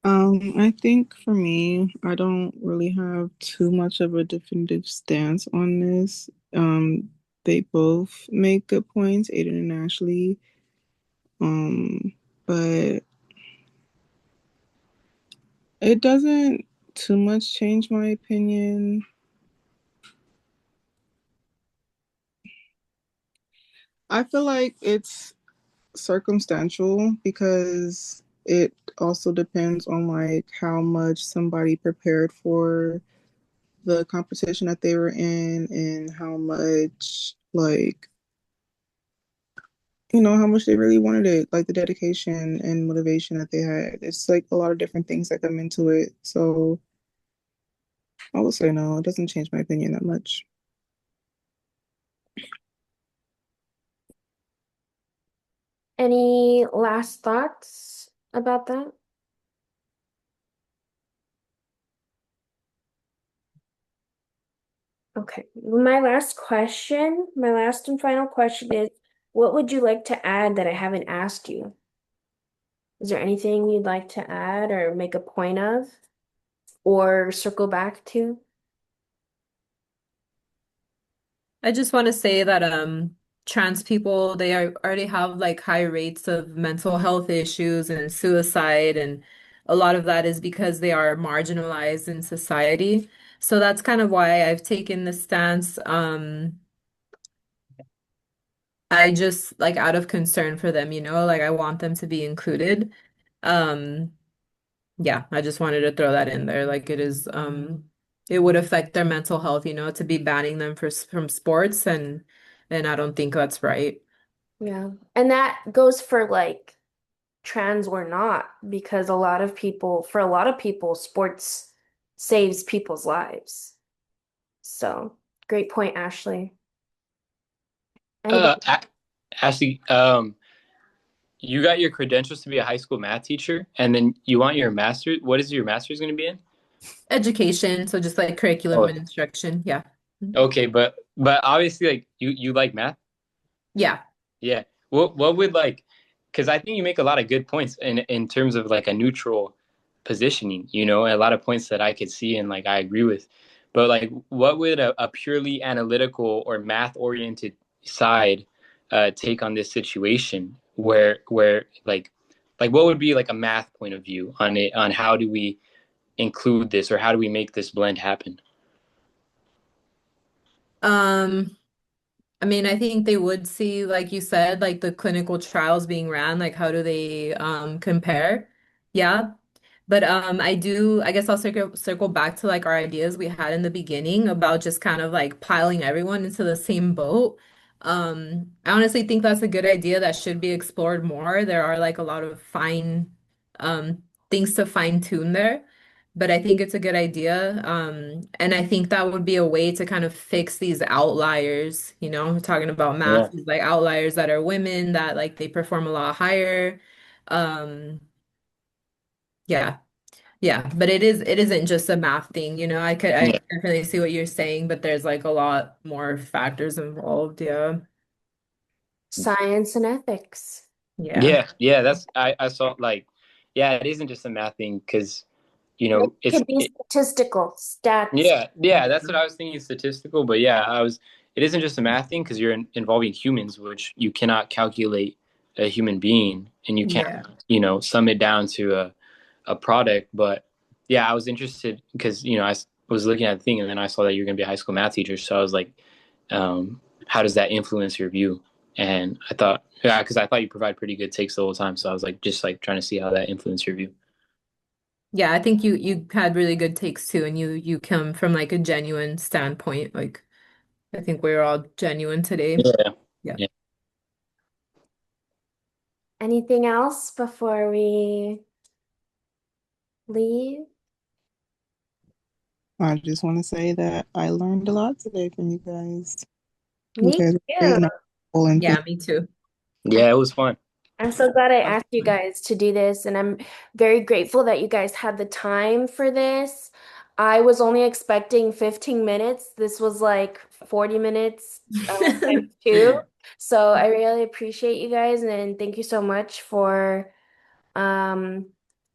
I think for me, I don't really have too much of a definitive stance on this. They both make good points, Aiden and Ashley. But it doesn't too much change my opinion. I feel like it's circumstantial because it also depends on like how much somebody prepared for the competition that they were in and how much like how much they really wanted it, like the dedication and motivation that they had. It's like a lot of different things that come into it. So I would say no, it doesn't change my opinion that much. Any last thoughts about that? Okay. My last and final question is, what would you like to add that I haven't asked you? Is there anything you'd like to add or make a point of or circle back to? I just want to say that trans people already have like high rates of mental health issues and suicide, and a lot of that is because they are marginalized in society. So that's kind of why I've taken this stance. I just like out of concern for them, you know, like I want them to be included. Um, yeah, I just wanted to throw that in there. Like it is it would affect their mental health, to be banning them from sports, and I don't think that's right. Yeah. And that goes for like trans or not, because for a lot of people, sports saves people's lives. So, great point, Ashley. Uh, Anybody? A- Ashley, you got your credentials to be a high school math teacher, and then you want your master's. What is your master's going to be in? Education, so just like curriculum Oh, and instruction. Yeah. Mhm. okay, but obviously, like you like math. Yeah. Yeah. What would like? Because I think you make a lot of good points in terms of like a neutral positioning. A lot of points that I could see and like I agree with. But like, what would a purely analytical or math oriented side take on this situation? Where like what would be like a math point of view on it, on how do we include this, or how do we make this blend happen? Um, I mean, I think they would see, like you said, like the clinical trials being ran, like how do they compare? Yeah. But I guess I'll circle back to like our ideas we had in the beginning about just kind of like piling everyone into the same boat. I honestly think that's a good idea that should be explored more. There are like a lot of fine um things to fine tune there. But I think it's a good idea. And I think that would be a way to kind of fix these outliers. We're talking about Yeah. math, these like outliers that are women that like they perform a lot higher. Um, yeah. Yeah, but it isn't just a math thing, I Yeah. could definitely see what you're saying, but there's like a lot more factors involved, yeah. Science and ethics. Yeah. Yeah. That's I saw like, yeah, it isn't just a math thing because It it's could be statistical, stats. yeah, that's what I was thinking, statistical, but yeah, it isn't just a math thing because you're involving humans, which you cannot calculate a human being, and you can't, Yeah. sum it down to a product. But yeah, I was interested because, was looking at the thing and then I saw that you're going to be a high school math teacher. So I was like, how does that influence your view? And I thought, yeah, because I thought you provide pretty good takes the whole time. So I was like, just like trying to see how that influenced your view. Yeah, I think you had really good takes too, and you come from like a genuine standpoint. Like I think we're all genuine today. Yeah. Yeah. Yeah. Anything else before we leave? I just want to say that I learned a lot today from you guys. You Me guys are too. great and helpful and Yeah, me too. Yeah, it was fun. I'm so glad I Lots asked of you fun. guys to do this, and I'm very grateful that you guys had the time for this. I was only expecting 15 minutes. This was like 40 minutes times two. So I really appreciate you guys, and thank you so much for um,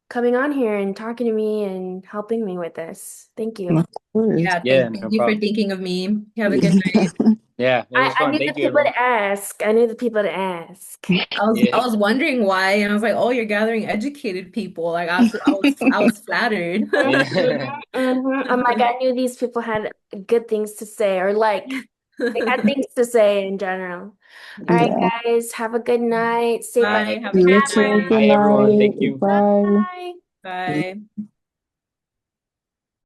coming on here and talking to me and helping me with this. Thank you. of course. Yeah, Yeah, thank no you for problem. thinking of me. Have a good night. Yeah, it was I fun. knew the Thank you, people everyone. to ask. I knew the people to ask. I Yeah. was wondering why, and I was like, "Oh, you're gathering educated people." Like I was flattered. Mhm, Yeah. mhm. I'm like, I knew these people had good things to say, or like they had things to say in general. All right, Yeah. Yeah. guys, have a good night. Say bye Bye. to Have a You good the too. night. Good Bye, everyone. night. Thank you. Bye. camera. Bye. Bye.